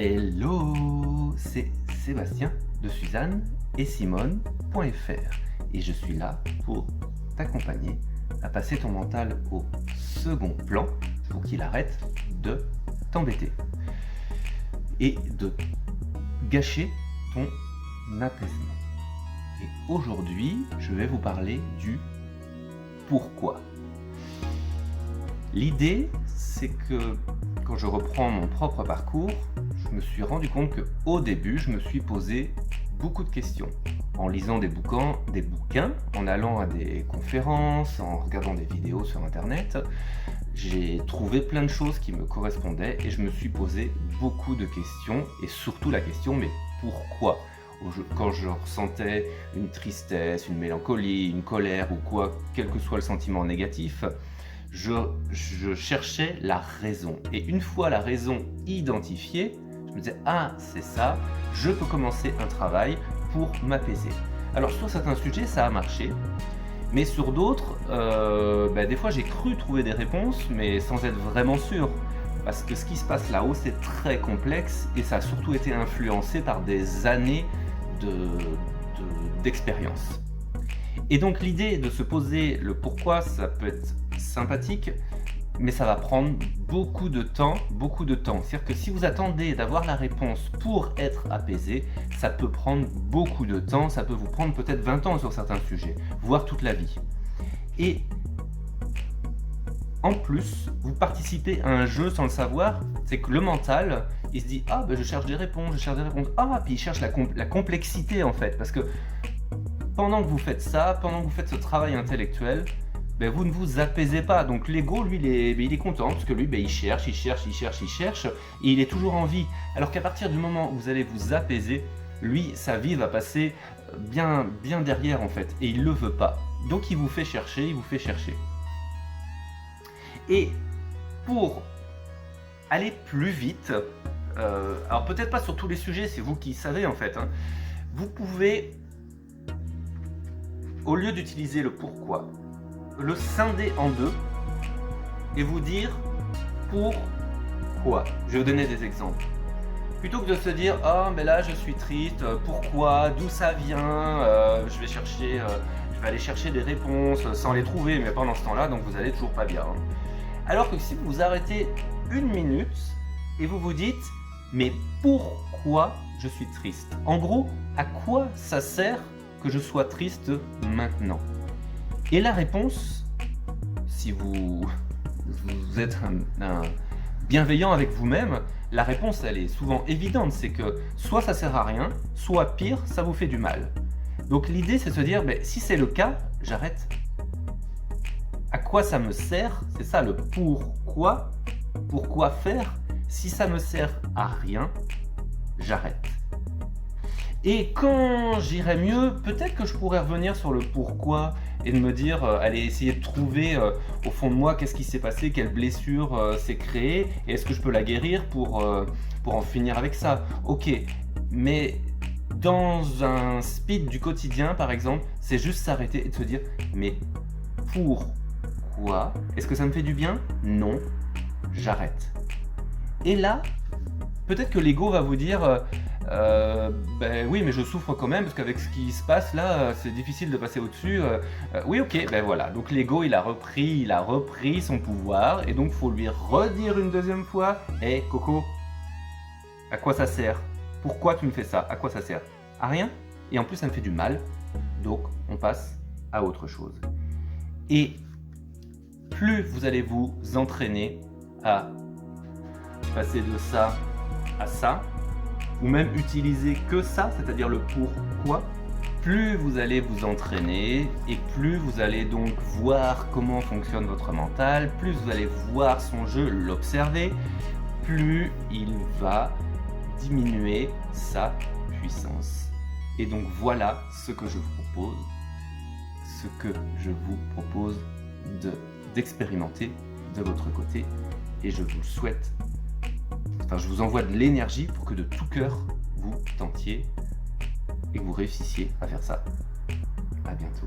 Hello, c'est Sébastien de Suzanne et Simone.fr et je suis là pour t'accompagner à passer ton mental au second plan pour qu'il arrête de t'embêter et de gâcher ton apaisement. Et aujourd'hui, je vais vous parler du pourquoi. L'idée, c'est que quand je reprends mon propre parcours, je me suis rendu compte qu'au début, je me suis posé beaucoup de questions. En lisant des bouquins, en allant à des conférences, en regardant des vidéos sur Internet, j'ai trouvé plein de choses qui me correspondaient et je me suis posé beaucoup de questions et surtout la question, mais pourquoi ? Quand je ressentais une tristesse, une mélancolie, une colère ou quoi, quel que soit le sentiment négatif, je cherchais la raison. Et une fois la raison identifiée, je me disais « Ah, c'est ça, je peux commencer un travail pour m'apaiser. » Alors sur certains sujets, ça a marché, mais sur d'autres, des fois j'ai cru trouver des réponses, mais sans être vraiment sûr. Parce que ce qui se passe là-haut, c'est très complexe et ça a surtout été influencé par des années d'expérience. Et donc l'idée de se poser le pourquoi, ça peut être sympathique, mais ça va prendre beaucoup de temps. C'est-à-dire que si vous attendez d'avoir la réponse pour être apaisé, ça peut prendre beaucoup de temps, ça peut vous prendre peut-être 20 ans sur certains sujets, voire toute la vie. Et en plus, vous participez à un jeu sans le savoir, c'est que le mental, il se dit « Ah, je cherche des réponses, Ah, puis il cherche la complexité en fait, parce que pendant que vous faites ça, pendant que vous faites ce travail intellectuel, vous ne vous apaisez pas. Donc l'ego, lui, il est content, parce que lui, il cherche, et il est toujours en vie. Alors qu'à partir du moment où vous allez vous apaiser, lui, sa vie va passer bien derrière en fait, et il ne le veut pas. Donc il vous fait chercher, Et pour aller plus vite, alors peut-être pas sur tous les sujets, c'est vous qui savez en fait, vous pouvez, au lieu d'utiliser le pourquoi, le scinder en deux et vous dire pourquoi. Je vais vous donner des exemples. Plutôt que de se dire « Ah, mais là je suis triste, pourquoi, d'où ça vient, je vais aller chercher des réponses sans les trouver, mais pendant ce temps-là, donc vous allez toujours pas bien. » Alors que si vous vous arrêtez une minute et vous vous dites « Mais pourquoi je suis triste ?» En gros, à quoi ça sert que je sois triste maintenant? Et la réponse, si vous êtes un bienveillant avec vous-même, la réponse elle est souvent évidente, c'est que soit ça sert à rien, soit pire, ça vous fait du mal. Donc l'idée c'est de se dire, si c'est le cas, j'arrête. À quoi ça me sert? C'est ça le pourquoi. Pourquoi faire? Si ça me sert à rien, j'arrête. Et quand j'irai mieux, peut-être que je pourrais revenir sur le pourquoi et de me dire, aller essayer de trouver au fond de moi qu'est-ce qui s'est passé, quelle blessure s'est créée, et est-ce que je peux la guérir pour en finir avec ça. Ok, mais dans un speed du quotidien par exemple, c'est juste s'arrêter et de se dire, mais pourquoi? Est-ce que ça me fait du bien? Non, j'arrête. Et là, peut-être que l'ego va vous dire, oui mais je souffre quand même parce qu'avec ce qui se passe là c'est difficile de passer au-dessus, oui ok, voilà, donc l'ego il a repris son pouvoir et donc faut lui redire une deuxième fois, hé Coco, à quoi ça sert? Pourquoi tu me fais ça? À quoi ça sert? À rien, et en plus ça me fait du mal, donc on passe à autre chose. Et plus vous allez vous entraîner à passer de ça à ça, ou même utiliser que ça, c'est-à-dire le pourquoi, plus vous allez vous entraîner et plus vous allez donc voir comment fonctionne votre mental, plus vous allez voir son jeu, l'observer, plus il va diminuer sa puissance. Et donc voilà ce que je vous propose, d'expérimenter de votre côté, et je vous souhaite, je vous envoie de l'énergie pour que de tout cœur vous tentiez et que vous réussissiez à faire ça. À bientôt.